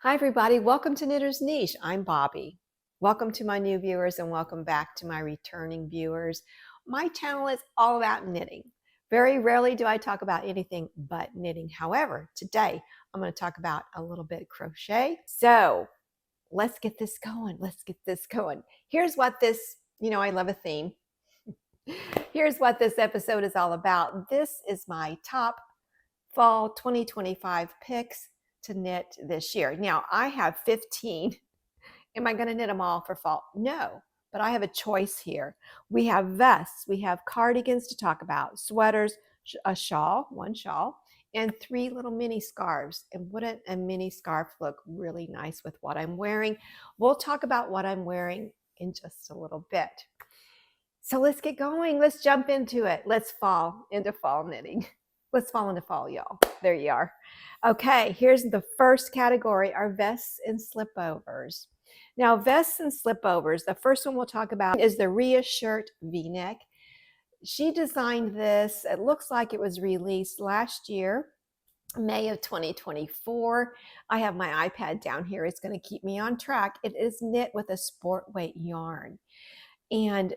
Hi, everybody. Welcome to Knitter's Niche. I'm Bobby. Welcome to my new viewers and welcome back to my returning viewers. My channel is all about knitting. Very rarely do I talk about anything but knitting. However, today I'm going to talk about a little bit of crochet. So let's get this going. Let's get this going. Here's what this, I love a theme. Here's what this episode is all about. This is my top fall 2025 picks to knit this year. Now, I have 15. Am I going to knit them all for fall? No, but I have a choice here. We have vests, we have cardigans to talk about, sweaters, a shawl, one shawl, and 3 little mini scarves. And wouldn't a mini scarf look really nice with what I'm wearing? We'll talk about what I'm wearing in just a little bit. So let's get going. Let's jump into it. Let's fall into fall knitting. Let's fall into fall, y'all. There you are. Okay, here's the first category, our vests and slipovers. Now, vests and slipovers, the first one we'll talk about is the Reyes shirt V-neck. She designed this. It looks like it was released last year, May of 2024. I have my iPad down here. It's going to keep me on track. It is knit with a sport weight yarn. And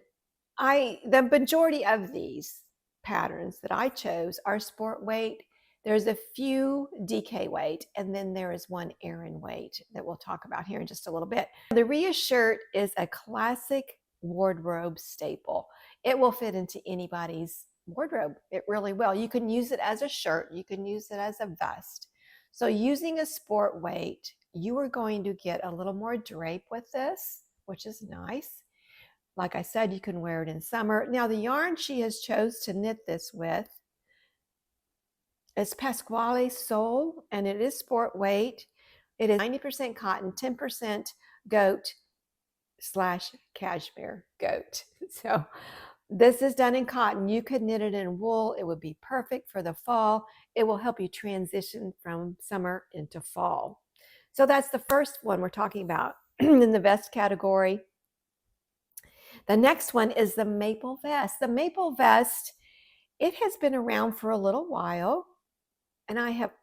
the majority of these patterns that I chose are sport weight. There's a few DK weight, and then there is one Aran weight that we'll talk about here in just a little bit. The Reyes shirt is a classic wardrobe staple. It will fit into anybody's wardrobe. It really will. You can use it as a shirt. You can use it as a vest. So using a sport weight, you are going to get a little more drape with this, which is nice. Like I said, you can wear it in summer. Now, the yarn she has chose to knit this with is Pasquale Soul, and it is sport weight. It is 90% cotton, 10% goat / cashmere goat. So this is done in cotton. You could knit it in wool. It would be perfect for the fall. It will help you transition from summer into fall. So that's the first one we're talking about in the vest category. The next one is the maple vest. The maple vest, it has been around for a little while, and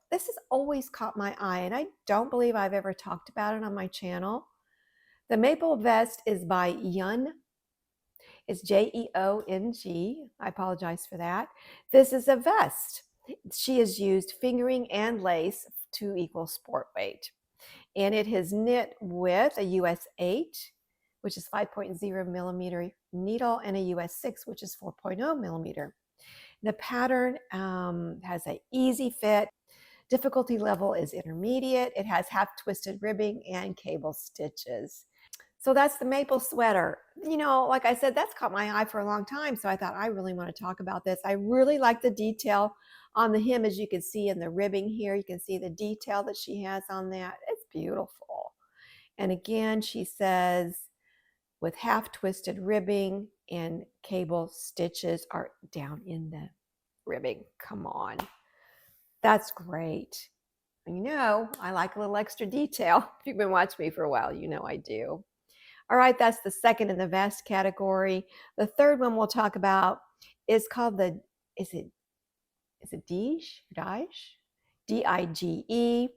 this has always caught my eye, and I don't believe I've ever talked about it on my channel. The maple vest is by Yun. It's Jeong. I apologize for that. This is a vest. She has used fingering and lace to equal sport weight, and it is knit with a US 8, which is 5.0 millimeter needle, and a US 6, which is 4.0 millimeter. The pattern has an easy fit. Difficulty level is intermediate. It has half twisted ribbing and cable stitches. So that's the maple sweater. Like I said, that's caught my eye for a long time. So I thought I really want to talk about this. I really like the detail on the hem, as you can see in the ribbing here. You can see the detail that she has on that. It's beautiful. And again, she says, with half twisted ribbing and cable stitches are down in the ribbing. Come on. That's great. I like a little extra detail. If you've been watching me for a while, you know I do. All right, that's the second in the vest category. The third one we'll talk about is called is it Dige? D-I-G-E.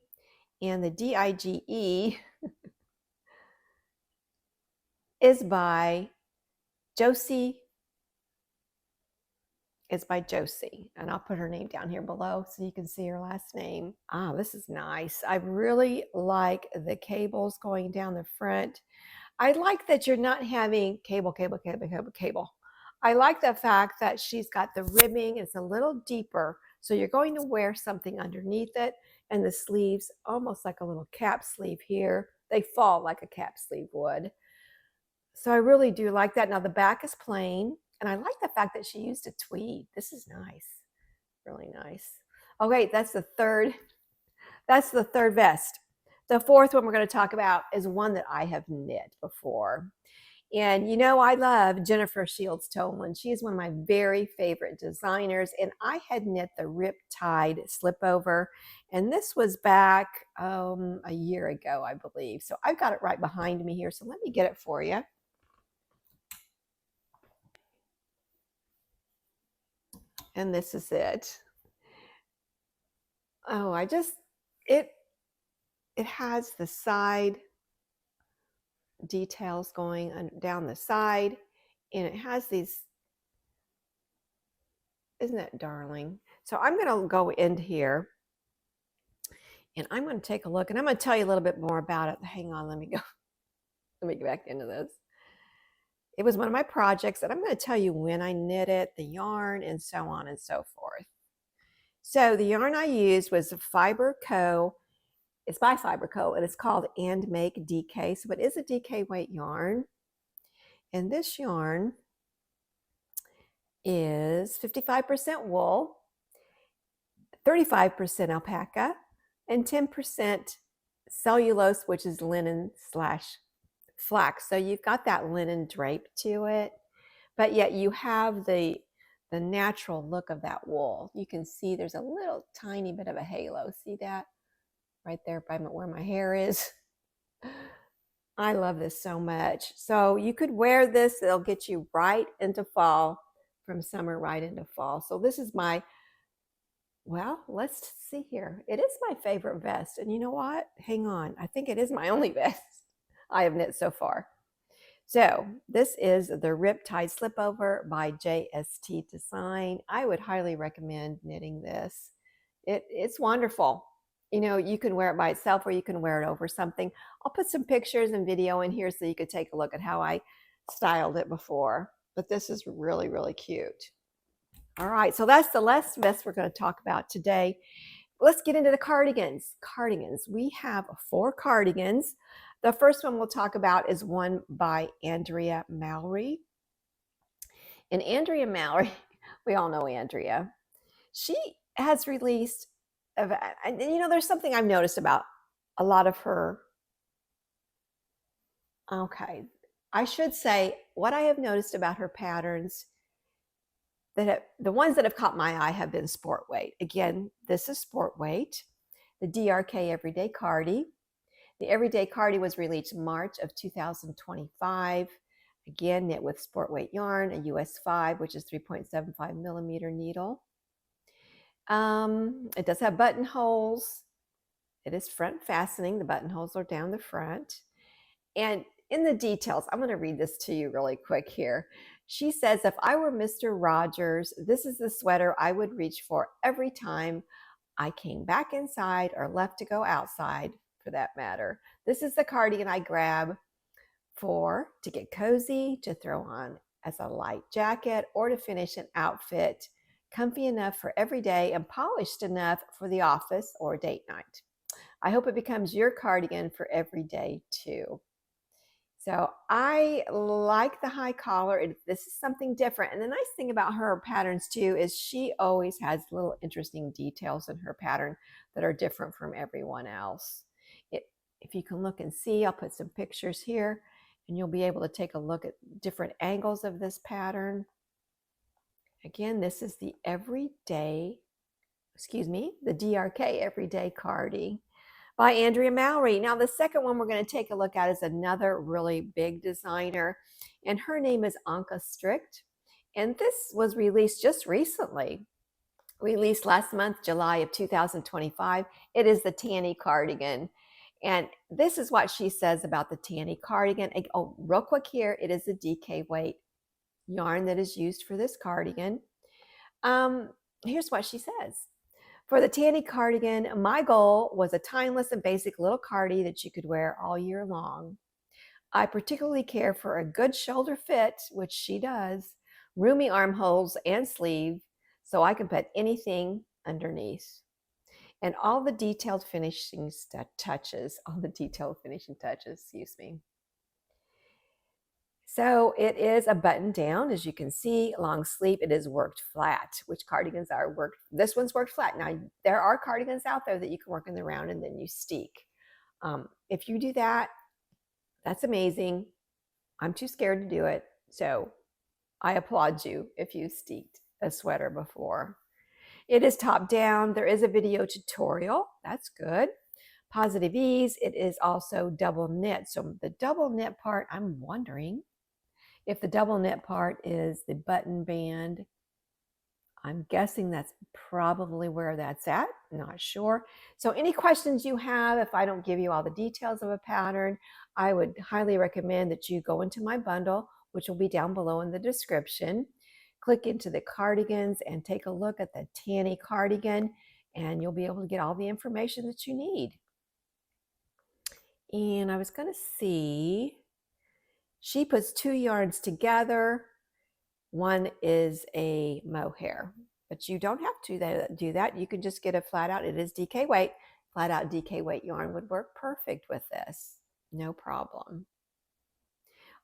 And the D-I-G-E is by Josie. It's by Josie, and I'll put her name down here below so you can see her last name. This is nice. I really like the cables going down the front. I like that you're not having cable. I like the fact that she's got the ribbing. It's a little deeper, so you're going to wear something underneath it, and the sleeves, almost like a little cap sleeve here. They fall like a cap sleeve would. So I really do like that. Now the back is plain, and I like the fact that she used a tweed. This is nice, really nice. Okay, that's the third vest. The fourth one we're going to talk about is one that I have knit before. And I love Jennifer Shields Tolan. She is one of my very favorite designers, and I had knit the Rip Tide Slipover, and this was back a year ago, I believe. So I've got it right behind me here, so let me get it for you. And this is it. Oh, it has the side details going down the side, and it has these, isn't that darling? So I'm going to go into here and I'm going to take a look, and I'm going to tell you a little bit more about it. Hang on, let me get back into this. It was one of my projects, and I'm going to tell you when I knit it, the yarn, and so on and so forth. So the yarn I used was Fiber Co. It's by Fiber Co. and it's called And Make DK. So it is a DK weight yarn. And this yarn is 55% wool, 35% alpaca, and 10% cellulose, which is linen / flax. So you've got that linen drape to it, but yet you have the natural look of that wool. You can see there's a little tiny bit of a halo. See that right there by where my hair is? I love this so much. So you could wear this. It'll get you right into fall, from summer right into fall. So this is my, well, let's see here. It is my favorite vest. And you know what? Hang on. I think it is my only vest I have knit so far. So this is the Rip Tide Slipover by JST Design. I would highly recommend knitting this. It's wonderful. You know, you can wear it by itself or you can wear it over something. I'll put some pictures and video in here so you could take a look at how I styled it before. But this is really, really cute. All right, so that's the last vest we're going to talk about today. Let's get into the cardigans. Cardigans. We have 4 cardigans. The first one we'll talk about is one by Andrea Mallory. And Andrea Mallory, we all know Andrea. She has released, and you know, there's something I've noticed about a lot of her. Okay, I should say what I have noticed about her patterns, the ones that have caught my eye have been sport weight. Again, this is sport weight. The DRK Everyday Cardi. The Everyday Cardi was released March of 2025. Again, knit with sport weight yarn, a US 5, which is 3.75 millimeter needle. It does have buttonholes. It is front fastening. The buttonholes are down the front. And in the details, I'm going to read this to you really quick here. She says, if I were Mr. Rogers, this is the sweater I would reach for every time I came back inside or left to go outside, for that matter. This is the cardigan I grab to get cozy, to throw on as a light jacket, or to finish an outfit comfy enough for every day and polished enough for the office or date night. I hope it becomes your cardigan for every day too. So I like the high collar. This is something different. And the nice thing about her patterns too is she always has little interesting details in her pattern that are different from everyone else. If you can look and see, I'll put some pictures here and you'll be able to take a look at different angles of this pattern. Again, this is the DRK Everyday Cardi by Andrea Mallory. Now, the second one we're going to take a look at is another really big designer, and her name is Anka Strict. And this was released just recently, released last month, July of 2025. It is the Tanny Cardigan. And this is what she says about the Tanny Cardigan. Oh, real quick here, it is a DK weight yarn that is used for this cardigan. Here's what she says. For the Tanny Cardigan, my goal was a timeless and basic little cardi that you could wear all year long. I particularly care for a good shoulder fit, which she does, roomy armholes and sleeve, so I can put anything underneath. And all the detailed finishing touches, excuse me. So it is a button down, as you can see, long sleeve. It is worked flat, which cardigans are worked. This one's worked flat. Now, there are cardigans out there that you can work in the round and then you steek. If you do that, that's amazing. I'm too scared to do it. So I applaud you if you steeked a sweater before. It is top down. There is a video tutorial. That's good. Positive ease. It is also double knit. So the double knit part, I'm wondering if the double knit part is the button band. I'm guessing that's probably where that's at. Not sure. So any questions you have, if I don't give you all the details of a pattern, I would highly recommend that you go into my bundle, which will be down below in the description. Click into the cardigans and take a look at the Tanny Cardigan, and you'll be able to get all the information that you need. And I was going to see, she puts 2 yarns together. One is a mohair, but you don't have to do that. You can just get a flat out. It is DK weight. Flat out DK weight yarn would work perfect with this. No problem.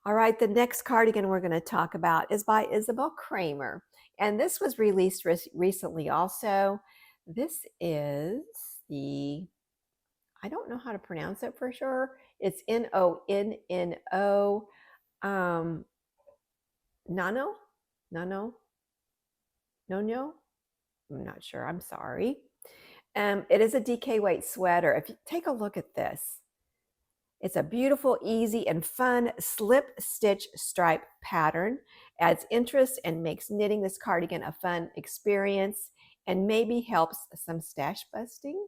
All right, the next cardigan we're going to talk about is by Isabelle Kramer. And this was released recently also. This is the, I don't know how to pronounce it for sure. It's Nonno. Nano? No? I'm not sure. I'm sorry. It is a DK weight sweater. If you take a look at this, it's a beautiful, easy, and fun slip stitch stripe pattern. Adds interest and makes knitting this cardigan a fun experience, and maybe helps some stash busting, ?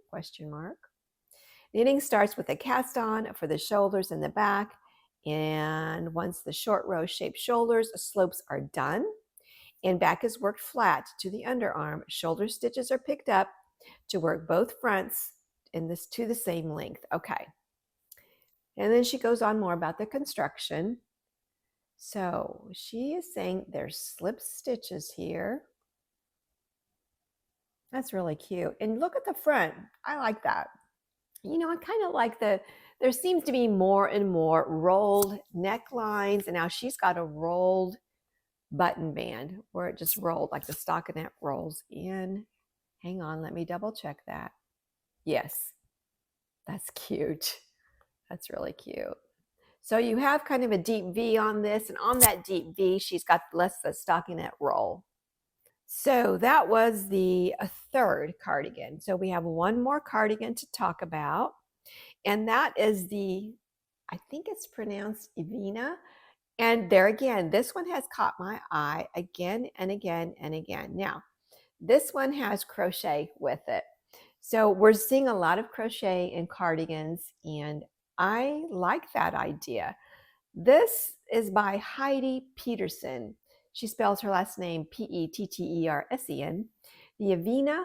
Knitting starts with a cast on for the shoulders and the back. And once the short row shaped shoulders slopes are done, and back is worked flat to the underarm, shoulder stitches are picked up to work both fronts in this to the same length. Okay. And then she goes on more about the construction. So she is saying there's slip stitches here. That's really cute. And look at the front. I like that. You know, I kind of like there seems to be more and more rolled necklines. And now she's got a rolled button band where it just rolled like the stockinette rolls in. Hang on, let me double check that. Yes, that's cute. That's really cute. So you have kind of a deep V on this, and on that deep V, she's got less the stockinette roll. So that was the third cardigan. So we have one more cardigan to talk about, and that is the, I think it's pronounced Ivina. And there again, this one has caught my eye again and again and again. Now, this one has crochet with it. So we're seeing a lot of crochet in cardigans, and I like that idea. This is by Heidi Peterson. She spells her last name Pettersen. The Ivina,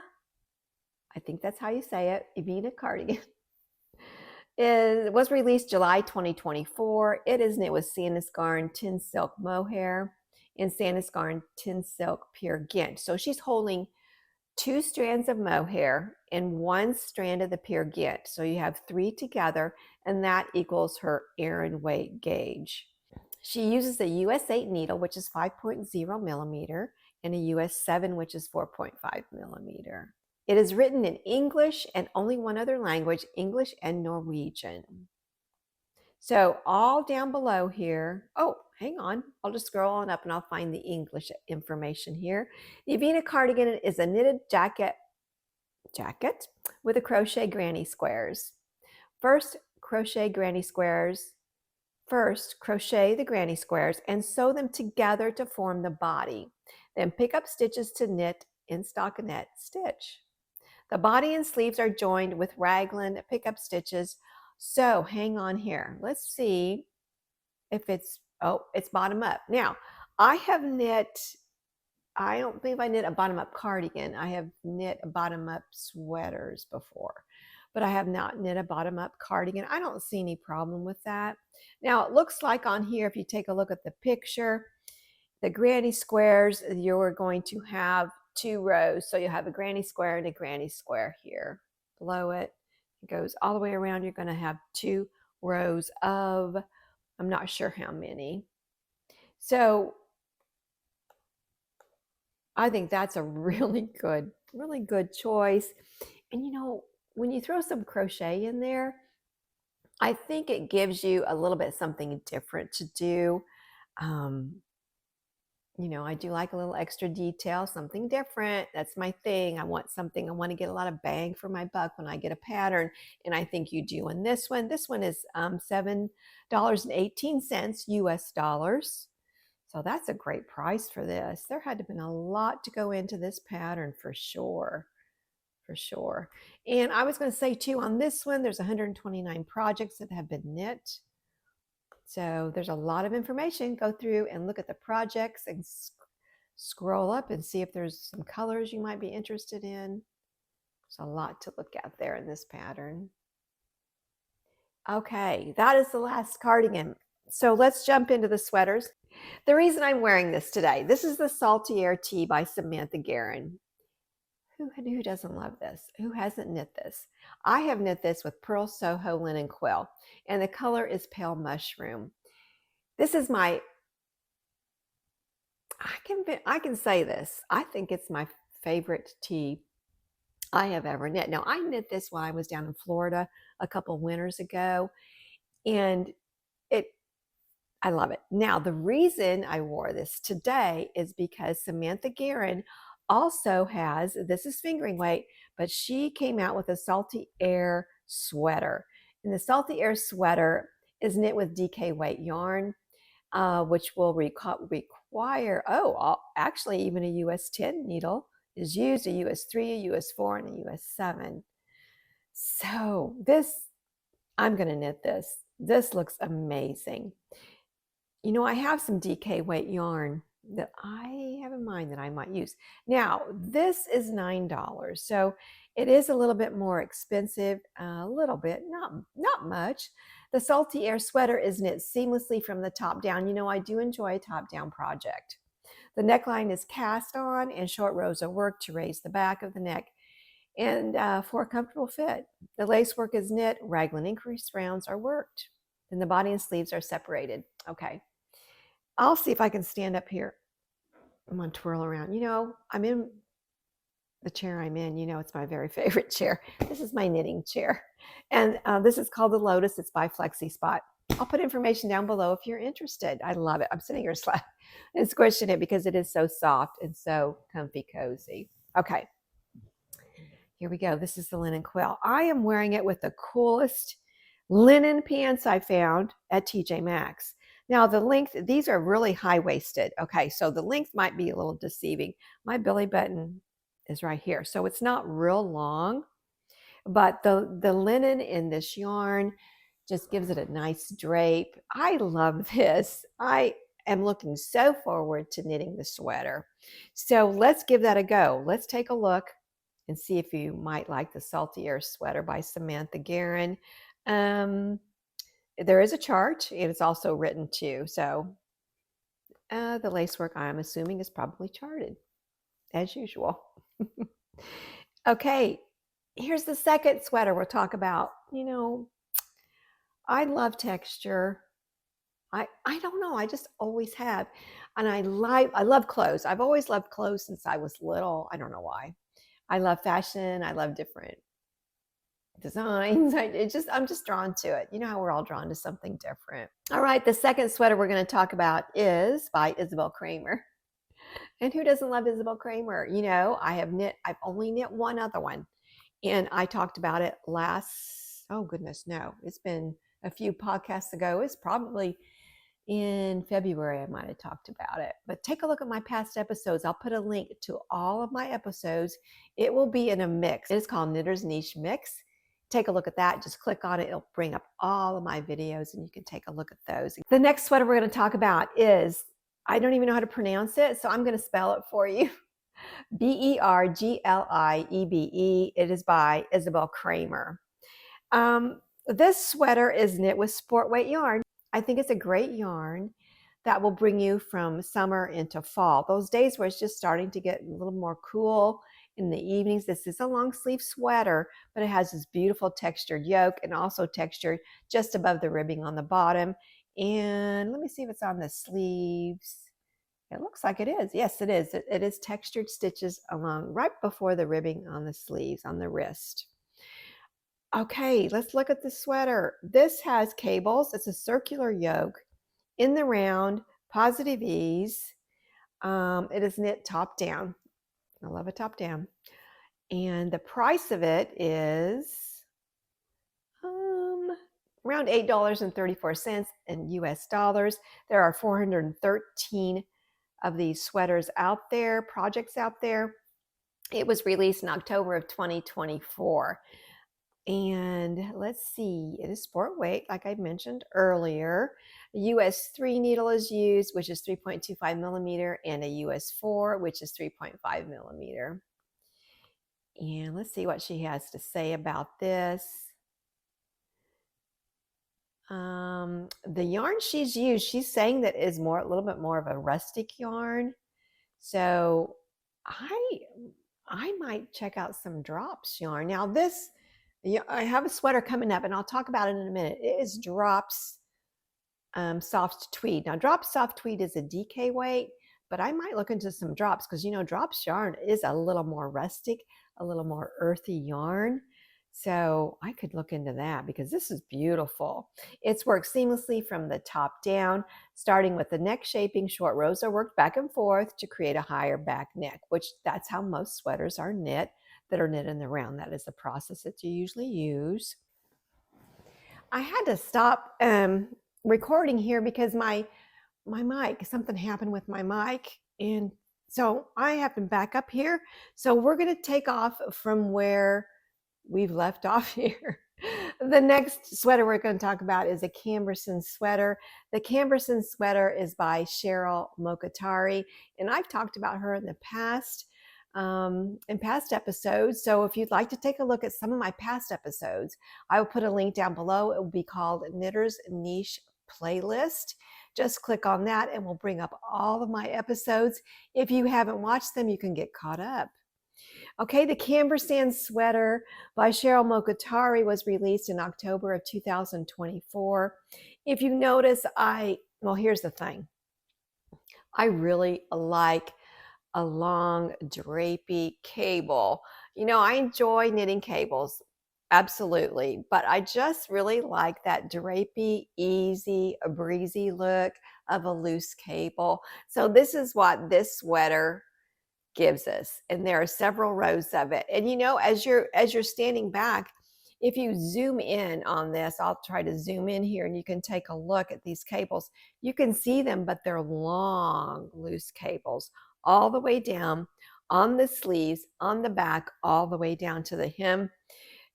I think that's how you say it, Ivina cardigan, was released July 2024. It is knit with Sandisgarn Tin Silk Mohair and Sandisgarn Tin Silk Pure Gint. So she's holding 2 strands of mohair and 1 strand of the pure gint. So you have 3 together, and that equals her Aran weight gauge. She uses a US 8 needle, which is 5.0 millimeter, and a US 7, which is 4.5 millimeter. It is written in English and only one other language, English and Norwegian. So all down below here, oh, hang on, I'll just scroll on up and I'll find the English information here. The Aina Cardigan is a knitted jacket with a crochet granny squares. First, crochet the granny squares and sew them together to form the body. Then pick up stitches to knit in stockinette stitch. The body and sleeves are joined with raglan pickup stitches. So hang on here. Let's see if it's bottom up. Now, I don't believe I knit a bottom up cardigan. I have knit bottom up sweaters before, but I have not knit a bottom up cardigan. I don't see any problem with that. Now, it looks like on here, if you take a look at the picture, the granny squares, you're going to have 2 rows. So you have a granny square and a granny square here. Below it, it goes all the way around. You're going to have 2 rows of, I'm not sure how many. So I think that's a really good choice. And you know, when you throw some crochet in there, I think it gives you a little bit something different to do. You know, I do like a little extra detail, something different. That's my thing. I want to get a lot of bang for my buck when I get a pattern. And I think you do in this one. This one is $7.18 US dollars. So that's a great price for this. There had to have been a lot to go into this pattern for sure. For sure. And I was going to say too, on this one, there's 129 projects that have been knit. So there's a lot of information. Go through and look at the projects and scroll up and see if there's some colors you might be interested in. There's a lot to look at there in this pattern. Okay, that is the last cardigan. So let's jump into the sweaters. The reason I'm wearing this today, this is the Salty Air Tee by Samantha Guerin. Who doesn't love this? Who hasn't knit this? I have knit this with Pearl Soho linen quill, and the color is Pale Mushroom. This is my, I can say this, I think it's my favorite tee I have ever knit. Now, I knit this while I was down in Florida a couple winters ago, and I love it. Now, the reason I wore this today is because Samantha Guerin also has, this is fingering weight, but she came out with a Salty Air sweater. And the Salty Air sweater is knit with DK weight yarn, which will require, actually even a US 10 needle is used, a US 3, a US 4, and a US 7. So I'm going to knit this. This looks amazing. You know, I have some DK weight yarn that I have in mind that I might use. Now, this is $9, so it is a little bit more expensive, a little bit, not much. The Salty Air sweater is knit seamlessly from the top down. You know, I do enjoy a top-down project. The neckline is cast on and short rows of work to raise the back of the neck and for a comfortable fit. The lace work is knit, raglan increase rounds are worked. Then the body and sleeves are separated. Okay. I'll see if I can stand up here. I'm going to twirl around. You know, I'm in the chair I'm in. You know, it's my very favorite chair. This is my knitting chair. And this is called the Lotus. It's by Flexi Spot. I'll put information down below if you're interested. I love it. I'm sitting here and squishing it because it is so soft and so comfy cozy. Okay. Here we go. This is the linen quill. I am wearing it with the coolest linen pants I found at TJ Maxx. Now the length, these are really high-waisted. Okay, so the length might be a little deceiving. My belly button is right here. So it's not real long, but the linen in this yarn just gives it a nice drape. I love this. I am looking so forward to knitting the sweater. So let's give that a go. Let's take a look and see if you might like the Salty Air sweater by Samantha Guerin. There is a chart, and it's also written too. So the lacework, I'm assuming, is probably charted, as usual. Okay, here's the second sweater we'll talk about. You know, I love texture. I don't know, I just always have. And I love clothes. I've always loved clothes since I was little. I don't know why. I love fashion. I love different designs. I'm just drawn to it. You know how we're all drawn to something different. All right, the second sweater we're going to talk about is by Isabelle Kramer. And who doesn't love Isabelle Kramer? You know, I've only knit one other one. And I talked about it oh goodness, no. It's been a few podcasts ago. It's probably in February I might have talked about it. But take a look at my past episodes. I'll put a link to all of my episodes. It will be in a mix. It's called Knitter's Niche Mix. Take a look at that. Just click on it. It'll bring up all of my videos and you can take a look at those. The next sweater we're going to talk about is, I don't even know how to pronounce it, so I'm going to spell it for you. Bergliebe. It is by Isabelle Kramer. This sweater is knit with sport weight yarn. I think it's a great yarn that will bring you from summer into fall. Those days where it's just starting to get a little more cool in the evenings. This is a long sleeve sweater, but it has this beautiful textured yoke and also textured just above the ribbing on the bottom. And let me see if it's on the sleeves. It looks like it is. Yes, it is. It is textured stitches along right before the ribbing on the sleeves, on the wrist. Okay, let's look at the sweater. This has cables. It's a circular yoke in the round, positive ease. It is knit top down. I love a top down. And the price of it is around $8.34 in US dollars. There are 413 of these sweaters out there, projects out there. It was released in October of 2024. And let's see, it is sport weight, like I mentioned earlier. A US 3 needle is used, which is 3.25 millimeter, and a US 4, which is 3.5 millimeter. And let's see what she has to say about this. The yarn she's used, she's saying that is a little bit more of a rustic yarn. So I might check out some drops yarn. Now this, I have a sweater coming up and I'll talk about it in a minute. It is drops soft tweed. Now drops soft tweed is a DK weight, but I might look into some drops because drops yarn is a little more rustic, a little more earthy yarn. So I could look into that because this is beautiful. It's worked seamlessly from the top down, starting with the neck shaping. Short rows are worked back and forth to create a higher back neck, which that's how most sweaters are knit, that are knit in the round. That is the process that you usually use. I had to stop recording here because my mic, something happened with my mic, and so I have to back up here. So we're going to take off from where we've left off here. The next sweater we're going to talk about is a Camberson sweater. The Camberson sweater is by Cheryl Mokatari, and I've talked about her in the past, in past episodes. So if you'd like to take a look at some of my past episodes, I will put a link down below. It will be called Knitter's Niche Playlist. Just click on that and we'll bring up all of my episodes. If you haven't watched them, you can get caught up. Okay, the Camberson sweater by Cheryl Mokatari was released in October of 2024. If you notice, well, here's the thing. I really like a long drapey cable. I enjoy knitting cables, absolutely, but I just really like that drapey, easy, breezy look of a loose cable. So this is what this sweater gives us, and there are several rows of it. And as you're standing back, if you zoom in on this, I'll try to zoom in here and you can take a look at these cables. You can see them, but they're long, loose cables all the way down on the sleeves, on the back, all the way down to the hem.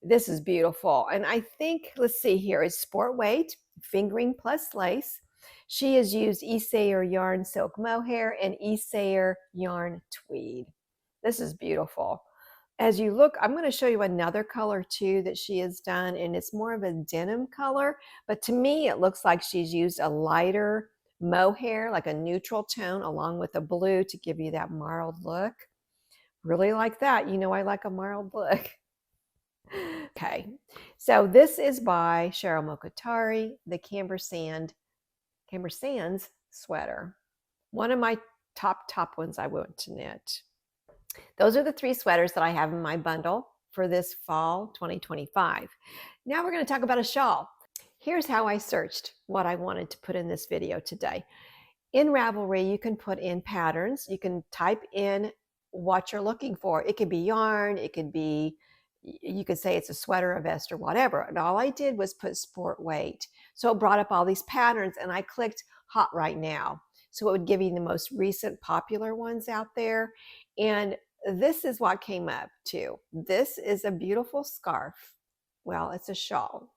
This is beautiful. And I think, let's see here, it's sport weight, fingering plus lace. She has used Isayer yarn silk mohair and Isayer yarn tweed. This is beautiful. As you look, I'm going to show you another color too that she has done, and it's more of a denim color, but to me it looks like she's used a lighter mohair, like a neutral tone, along with a blue to give you that marled look. Really like that. I like a marled look. Okay, so this is by Cheryl Mokatari, the Camberson sweater. One of my top ones I want to knit. Those are the 3 sweaters that I have in my bundle for this fall 2025. Now we're going to talk about a shawl. Here's how I searched what I wanted to put in this video today. In Ravelry, you can put in patterns. You can type in what you're looking for. It could be yarn. It could be, you could say it's a sweater, a vest, or whatever. And all I did was put sport weight. So it brought up all these patterns, and I clicked hot right now. So it would give you the most recent popular ones out there. And this is what came up too. This is a beautiful scarf. Well, it's a shawl.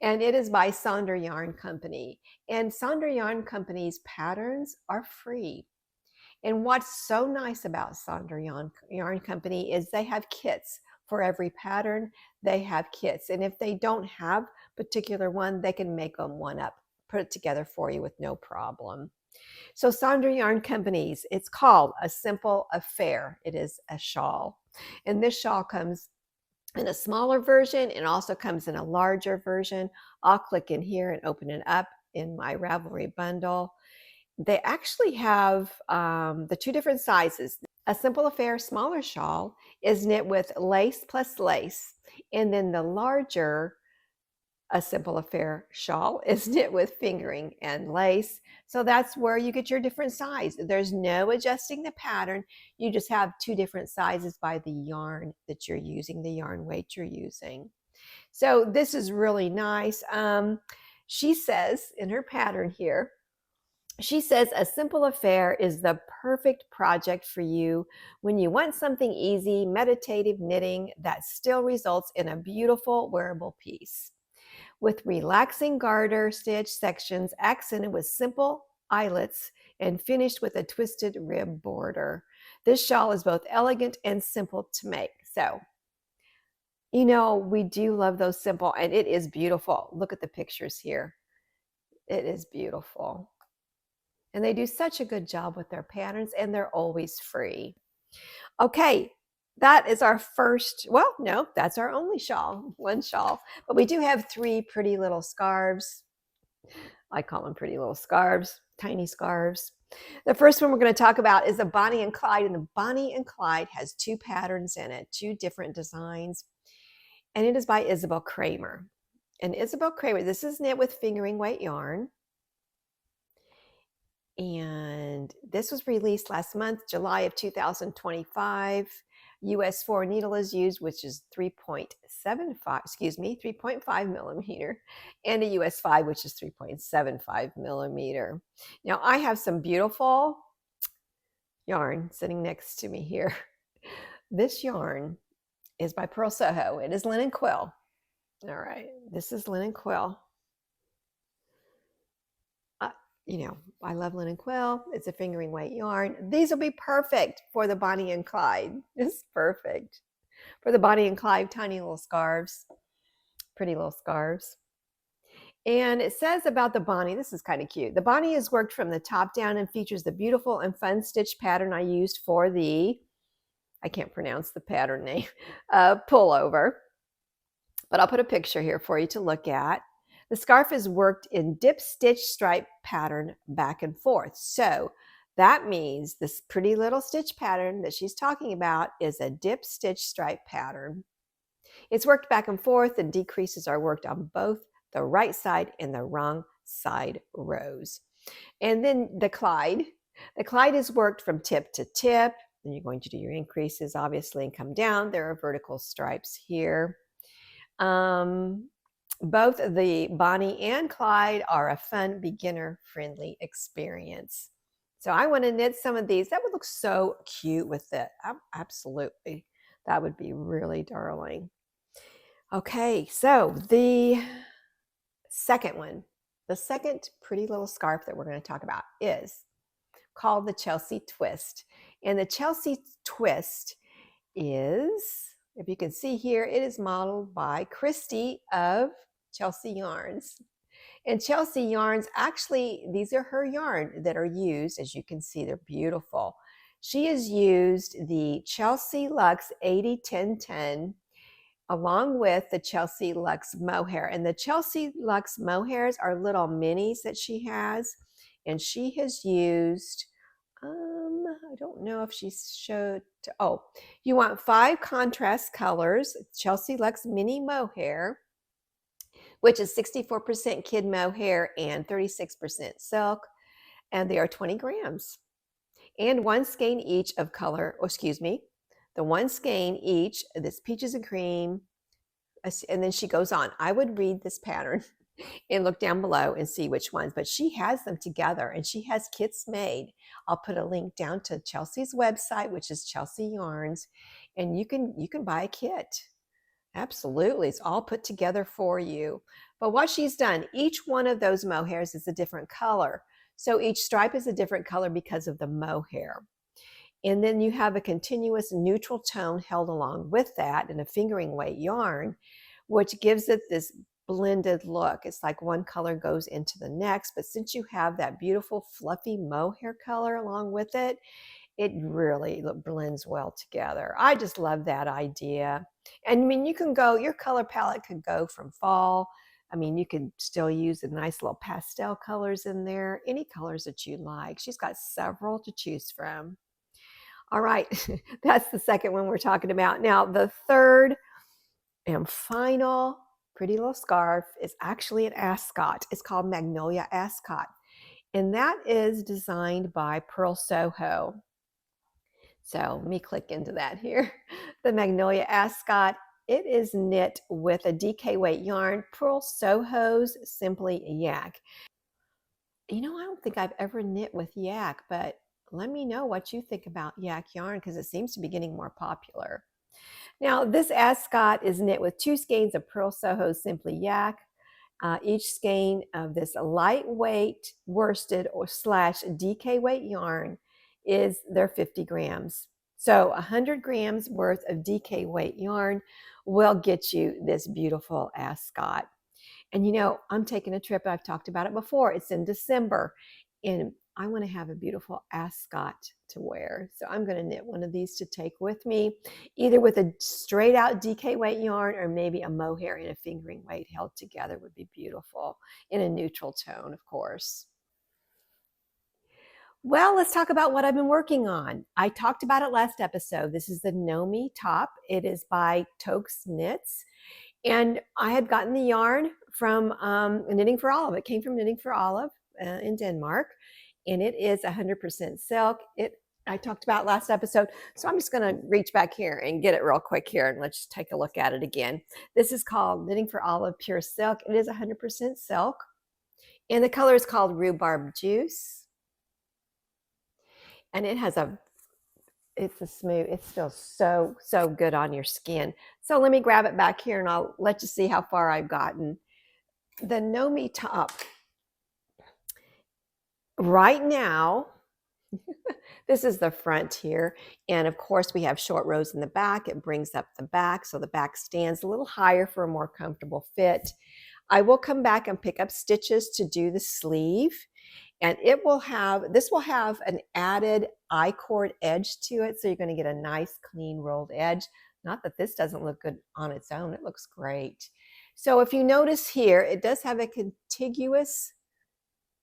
And it is by Sonder Yarn Company. And Sonder Yarn Company's patterns are free. And what's so nice about Sonder Yarn Company is they have kits for every pattern. They have kits. And if they don't have a particular one, they can make them one up, put it together for you with no problem. So Sonder Yarn Company's, it's called A Simple Affair. It is a shawl. And this shawl comes in a smaller version and also comes in a larger version. I'll click in here and open it up in my Ravelry bundle. They actually have the 2 different sizes. A Simple Affair smaller shawl is knit with lace plus lace. And then the larger A Simple Affair shawl is knit with fingering and lace. So that's where you get your different size. There's no adjusting the pattern. You just have 2 different sizes by the yarn that you're using, the yarn weight you're using. So this is really nice. She says in her pattern here, she says a simple affair is the perfect project for you when you want something easy, meditative knitting that still results in a beautiful wearable piece. With relaxing garter stitch sections accented with simple eyelets and finished with a twisted rib border. This shawl is both elegant and simple to make. So, you know, we do love those simple, and it is beautiful. Look at the pictures here. It is beautiful. And they do such a good job with their patterns, and they're always free. Okay, that is our first, well, no, that's our only shawl, one shawl. But we do have 3 pretty little scarves. I call them pretty little scarves, tiny scarves. The first one we're going to talk about is the Bonnie and Clyde. And the Bonnie and Clyde has 2 patterns in it, 2 different designs. And it is by Isabelle Kramer. And Isabelle Kramer, this is knit with fingering weight yarn. And this was released last month, July of 2025. US 4 needle is used, which is 3.5 millimeter, and a US 5, which is 3.75 millimeter. Now I have some beautiful yarn sitting next to me here. This yarn is by Purl Soho. It is linen quill. All right, this is linen quill. You know, I love linen quill. It's a fingering weight yarn. These will be perfect for the Bonnie and Clyde. It's perfect for the Bonnie and Clyde tiny little scarves, pretty little scarves. And it says about the Bonnie, this is kind of cute. The Bonnie is worked from the top down and features the beautiful and fun stitch pattern I used for the, I can't pronounce the pattern name, pullover. But I'll put a picture here for you to look at. The scarf is worked in dip stitch stripe pattern back and forth. So that means this pretty little stitch pattern that she's talking about is a dip stitch stripe pattern. It's worked back and forth, and decreases are worked on both the right side and the wrong side rows. And then the Clyde is worked from tip to tip. Then you're going to do your increases, obviously, and come down. There are vertical stripes here. Both the Bonnie and Clyde are a fun, beginner-friendly experience. So I want to knit some of these. That would look so cute with it. Absolutely. That would be really darling. Okay, so the second one, the second pretty little scarf that we're going to talk about is called the Chelsea Twist. And the Chelsea Twist is, if you can see here, it is modeled by Christy of Chelsea Yarns. And Chelsea Yarns, actually, these are her yarn that are used. As you can see, they're beautiful. She has used the Chelsea Luxe 80-10-10 along with the Chelsea Luxe mohair. And the Chelsea Luxe mohairs are little minis that she has. And she has used, I don't know if she showed, you want 5 contrast colors, Chelsea Luxe mini mohair, which is 64% kid mohair and 36% silk. And they are 20 grams. And 1 skein each of color, the 1 skein each, this peaches and cream. And then she goes on. I would read this pattern and look down below and see which ones, but she has them together and she has kits made. I'll put a link down to Chelsea's website, which is Chelsea Yarns, and you can buy a kit. Absolutely. It's all put together for you. But what she's done, each one of those mohairs is a different color. So each stripe is a different color because of the mohair. And then you have a continuous neutral tone held along with that in a fingering weight yarn, which gives it this blended look. It's like one color goes into the next, but since you have that beautiful fluffy mohair color along with it, it really blends well together. I just love that idea. And I mean, you can go, your color palette could go from fall. I mean, you can still use the nice little pastel colors in there, any colors that you like. She's got several to choose from. All right, that's the second one we're talking about. Now, the third and final pretty little scarf is actually an ascot. It's called Magnolia Ascot, and that is designed by Purl Soho. So let me click into that here. The Magnolia Ascot It is knit with a DK weight yarn, Pearl Soho's Simply Yak. I don't think I've ever knit with yak, but let me know what you think about yak yarn because it seems to be getting more popular. Now, this ascot is knit with 2 skeins of Pearl Soho Simply Yak. Each skein of this lightweight worsted or slash DK weight yarn is their 50 grams. So 100 grams worth of DK weight yarn will get you this beautiful ascot. And I'm taking a trip. I've talked about it before. It's in December, and I want to have a beautiful ascot to wear. So I'm going to knit one of these to take with me, either with a straight out DK weight yarn or maybe a mohair and a fingering weight held together would be beautiful in a neutral tone, of course. Well, let's talk about what I've been working on. I talked about it last episode. This is the Nomi top. It is by Toaks Knits. And I had gotten the yarn from Knitting for Olive. It came from Knitting for Olive in Denmark, and it is 100% silk. I talked about last episode, so I'm just going to reach back here and get it real quick here, and let's just take a look at it again. This is called Knitting for Olive Pure Silk. It is 100% silk, and the color is called Rhubarb Juice, and it's a smooth, it feels so good on your skin. So let me grab it back here and I'll let you see how far I've gotten. The Nomi top, right now, this is the front here. And of course we have short rows in the back. It brings up the back, so the back stands a little higher for a more comfortable fit. I will come back and pick up stitches to do the sleeve. And this will have an added I-cord edge to it. So you're going to get a nice clean rolled edge. Not that this doesn't look good on its own. It looks great. So if you notice here, it does have a contiguous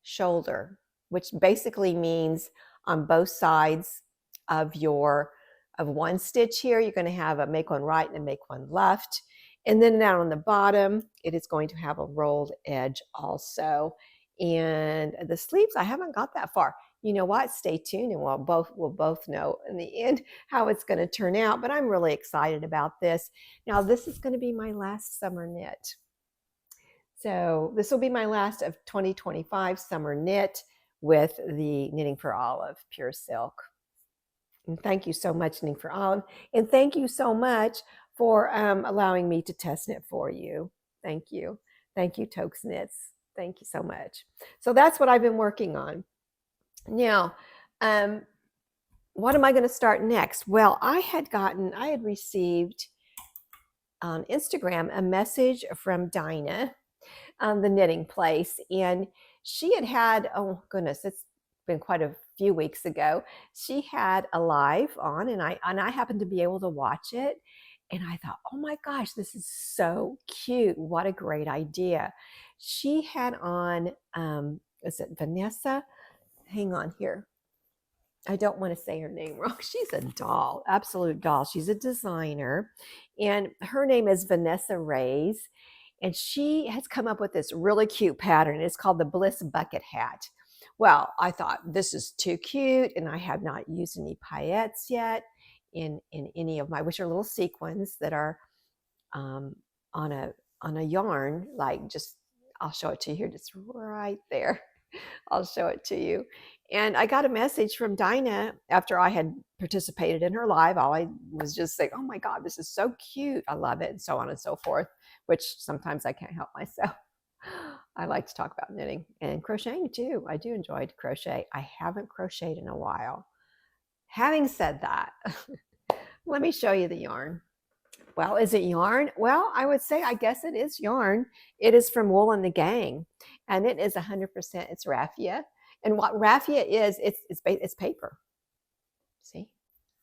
shoulder, which basically means on both sides of one stitch here, you're going to have a make one right and a make one left. And then down on the bottom, it is going to have a rolled edge also. And the sleeves, I haven't got that far. You know what? Stay tuned and we'll both know in the end how it's going to turn out. But I'm really excited about this. Now, this is going to be my last summer knit. So this will be my last of 2025 summer knit with the Knitting for Olive Pure Silk. And thank you so much, Knitting for Olive. And thank you so much for allowing me to test knit for you. Thank you. Thank you, Toaks Knits. Thank you so much. So that's what I've been working on. Now, what am I going to start next? Well, I had received on Instagram a message from Dinah, the knitting place, and she had, oh goodness, it's been quite a few weeks ago. She had a live on, and I happened to be able to watch it. And I thought, oh my gosh, this is so cute. What a great idea. She had on, is it Vanessa? Hang on here. I don't want to say her name wrong. She's a doll, absolute doll. She's a designer, and her name is Vanessa Reyes. And she has come up with this really cute pattern. It's called the Bliss Bucket Hat. Well, I thought this is too cute, and I have not used any paillettes yet in any of my, which are little sequins that are on a yarn, like just, I'll show it to you here, just right there. I'll show it to you. And I got a message from Dinah after I had participated in her live. All I was just saying, oh my God, this is so cute. I love it, and so on and so forth, which sometimes I can't help myself. I like to talk about knitting and crocheting too. I do enjoy crochet. I haven't crocheted in a while. Having said that, let me show you the yarn. Well, is it yarn? Well, I would say, I guess it is yarn. It is from Wool and the Gang, and it is 100%, it's raffia. And what raffia is, it's paper. See,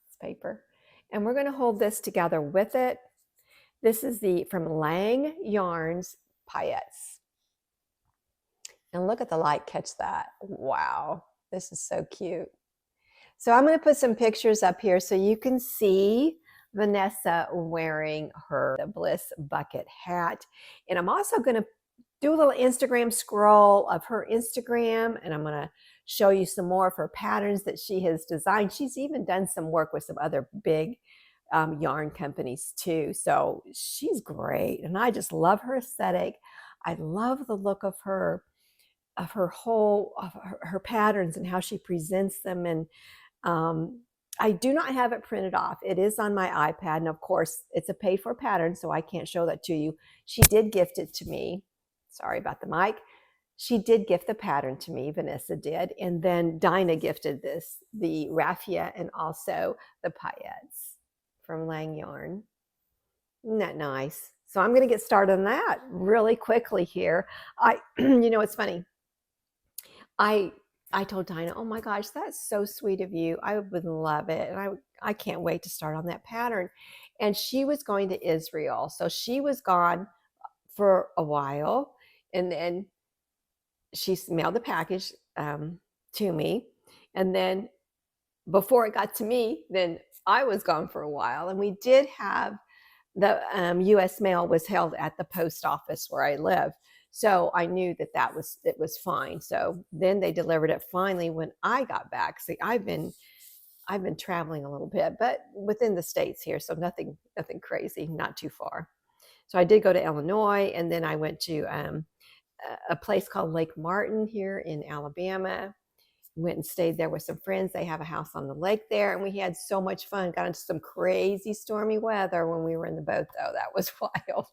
it's paper. And we're going to hold this together with it. This is from Lang Yarns Paillettes. And look at the light, catch that. Wow, this is so cute. So I'm going to put some pictures up here so you can see Vanessa wearing the Bliss Bucket Hat. And I'm also going to do a little Instagram scroll of her Instagram, and I'm going to show you some more of her patterns that she has designed. She's even done some work with some other big yarn companies too. So she's great, and I just love her aesthetic. I love the look of her her patterns and how she presents them. And I do not have it printed off. It is on my iPad, and of course it's a paid for pattern, so I can't show that to you. She did gift it to me. Sorry about the mic. She did gift the pattern to me, Vanessa did, and then Dinah gifted the raffia and also the paillettes from Lang Yarn. Isn't that nice? So I'm going to get started on that really quickly here. It's funny. I told Dinah, oh my gosh, that's so sweet of you. I would love it. And I can't wait to start on that pattern. And she was going to Israel. So she was gone for a while. And then she mailed the package to me. And then before it got to me, then I was gone for a while. And we did have the U.S. mail was held at the post office where I live. So I knew that it was fine. So then they delivered it finally when I got back. See, I've been traveling a little bit, but within the states here, so nothing crazy, not too far. So I did go to Illinois, and then I went to a place called Lake Martin here in Alabama. Went and stayed there with some friends. They have a house on the lake there, and we had so much fun. Got into some crazy stormy weather when we were in the boat, though. That was wild.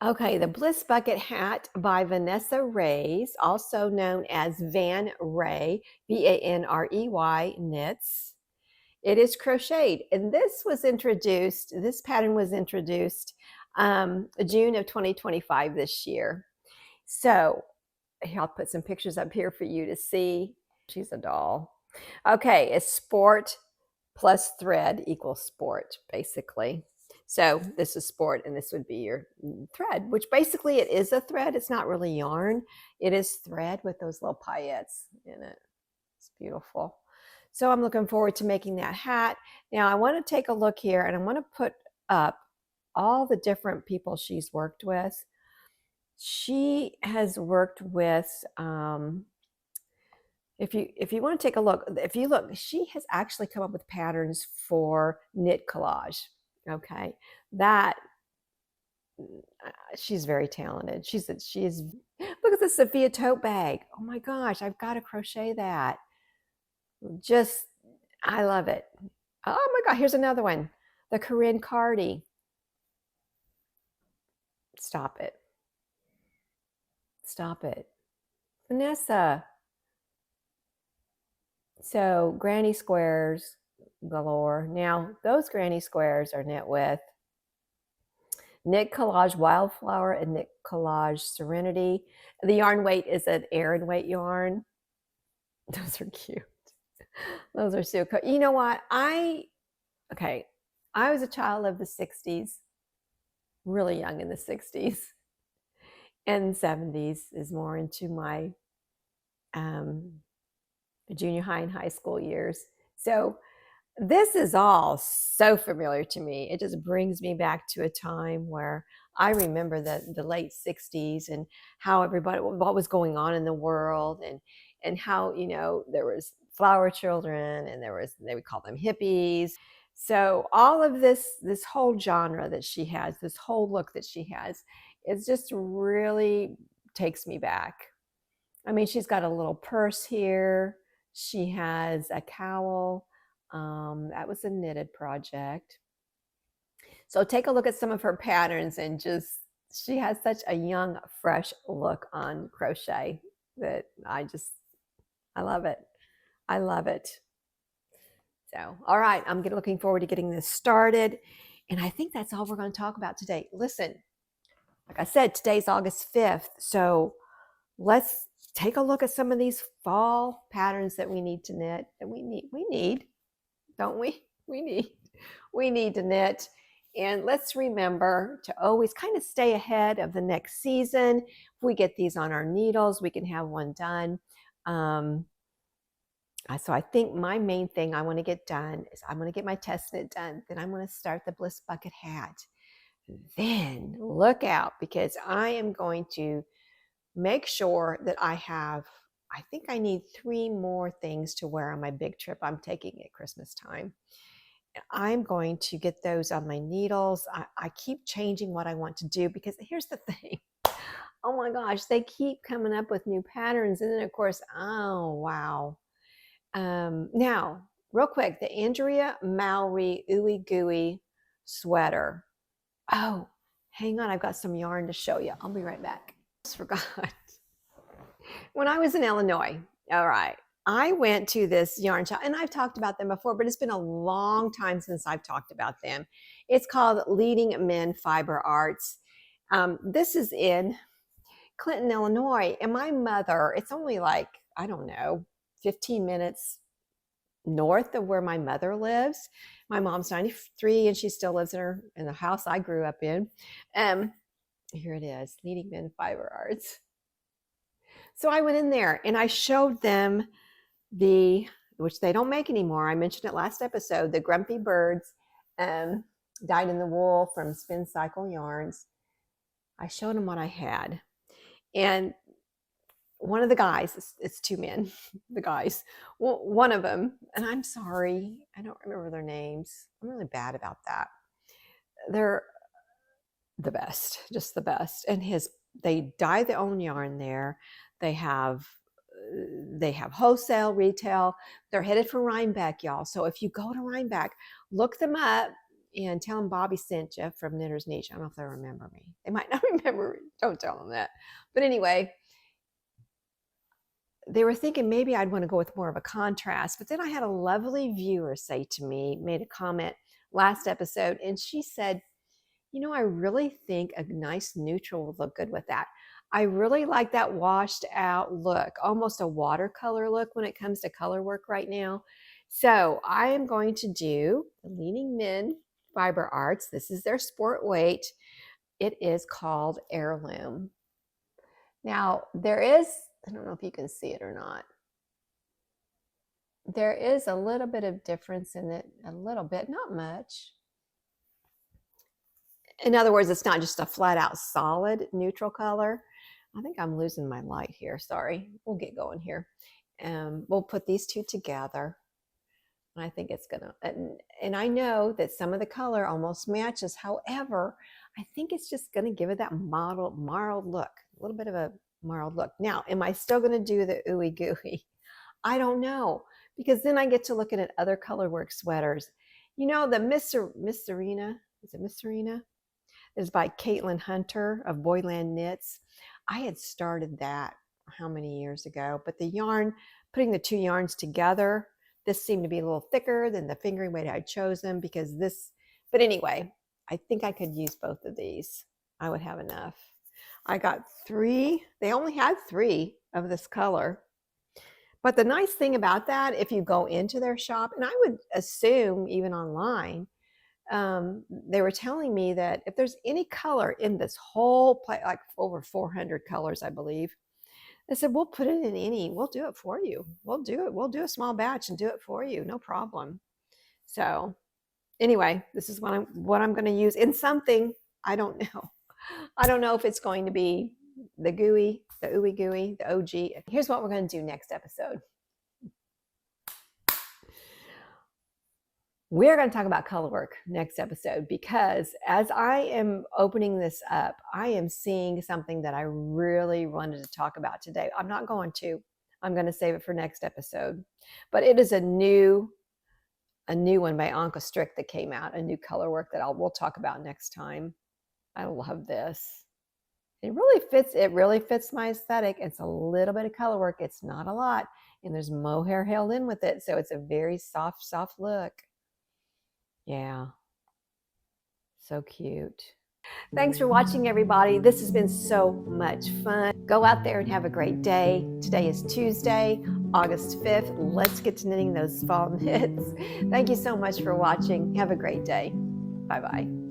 Okay, the Bliss Bucket Hat by Vanessa Reyes, also known as Van Rey, Vanrey knits. It is crocheted, and this pattern was introduced June of 2025 this year. So I'll put some pictures up here for you to see. She's a doll. Okay, it's sport plus thread equals sport, basically. So this is sport, and this would be your thread, which basically it is a thread. It's not really yarn. It is thread with those little paillettes in it. It's beautiful. So I'm looking forward to making that hat. Now I want to take a look here, and I want to put up all the different people she's worked with. She has worked with if you want to take a look, she has actually come up with patterns for knit collage. Okay, that she's very talented. She's look at the Sophia tote bag. Oh my gosh, I've got to crochet that. Just I love it. Oh my god, here's another one. The Guerin Cardi. Stop it. Stop it. Vanessa. So granny squares galore. Now those granny squares are knit with Knit Collage Wildflower and Knit Collage Serenity. The yarn weight is an Aran weight yarn. Those are cute. Those are so cool. You know what? I was a child of the 60s, really young in the 60s. And 70s is more into my junior high and high school years. So this is all so familiar to me. It just brings me back to a time where I remember the late 60s and how what was going on in the world, and how, there was flower children, and they would call them hippies. So all of this whole genre that she has, this whole look that she has, it just really takes me back. I mean, she's got a little purse here. She has a cowl. That was a knitted project. So take a look at some of her patterns, and she has such a young, fresh look on crochet that I love it. I love it. So, all right, I'm looking forward to getting this started. And I think that's all we're going to talk about today. Listen, like I said, today's August 5th. So let's take a look at some of these fall patterns that we need to knit. And we need, don't we? We need to knit. And let's remember to always kind of stay ahead of the next season. If we get these on our needles, we can have one done. So I think my main thing I want to get done is I'm going to get my test knit done. Then I'm going to start the Bliss Bucket Hat. Then look out, because I am going to make sure that I think I need 3 more things to wear on my big trip I'm taking at Christmas time. I'm going to get those on my needles. I keep changing what I want to do because here's the thing. Oh my gosh, they keep coming up with new patterns. And then of course, oh, wow. Now, real quick, the Andrea Mowry Ooey Gooey sweater. Oh, hang on. I've got some yarn to show you. I'll be right back. Just forgot. When I was in Illinois, all right, I went to this yarn shop, and I've talked about them before, but it's been a long time since I've talked about them. It's called Leading Men Fiber Arts. This is in Clinton, Illinois. And my mother, it's only like, I don't know, 15 minutes north of where my mother lives. My mom's 93 and she still lives in the house I grew up in. Here it is, Leading Men Fiber Arts. So I went in there and I showed them which they don't make anymore. I mentioned it last episode, the Grumpy Birds dyed in the wool from Spin Cycle Yarns. I showed them what I had. And one of the guys, it's two men, the guys, one of them, and I'm sorry, I don't remember their names. I'm really bad about that. They're the best, just the best. And they dye their own yarn there. They have wholesale, retail. They're headed for Rhinebeck, y'all. So if you go to Rhinebeck, look them up and tell them Bobby sent you from Knitter's Niche. I don't know if they remember me. They might not remember me. Don't tell them that. But anyway, they were thinking maybe I'd want to go with more of a contrast. But then I had a lovely viewer say to me, made a comment last episode, and she said, you know, I really think a nice neutral would look good with that. I really like that washed out look, almost a watercolor look when it comes to color work right now. So I am going to do the Leading Men Fiber Arts. This is their sport weight. It is called Heirloom. Now there is, I don't know if you can see it or not. There is a little bit of difference in it, a little bit, not much. In other words, it's not just a flat out solid neutral color. I think I'm losing my light here. Sorry. We'll get going here. We'll put these two together. I think it's going to, and I know that some of the color almost matches. However, I think it's just going to give it that marled look, a little bit of a marled look. Now, am I still going to do the ooey gooey? I don't know, because then I get to looking at other colorwork sweaters. You know, the Miss Serena, is it Miss Serena? Is by Caitlin Hunter of Boyland Knits. I had started that how many years ago, but the yarn, putting the two yarns together, this seemed to be a little thicker than the fingering weight I'd chosen because this, but anyway, I think I could use both of these. I would have enough. I got 3, they only had 3 of this color. But the nice thing about that, if you go into their shop, and I would assume even online, they were telling me that if there's any color in this whole play, like over 400 colors, I believe, they said, we'll put it in any, we'll do it for you. We'll do it. We'll do a small batch and do it for you. No problem. So anyway, this is what I'm going to use in something. I don't know. I don't know if it's going to be the gooey, the ooey gooey, the OG. Here's what we're going to do next episode. We're going to talk about color work next episode because as I am opening this up, I am seeing something that I really wanted to talk about today. I'm not going to. I'm going to save it for next episode. But it is a new one by Anka Strick that came out, a new color work that we'll talk about next time. I love this. It really fits my aesthetic. It's a little bit of color work. It's not a lot. And there's mohair held in with it. So it's a very soft look. Yeah, so cute. Thanks for watching, everybody. This has been so much fun. Go out there and have a great day. Today is Tuesday, August 5th. Let's get to knitting those fall knits. Thank you so much for watching. Have a great day. Bye-bye.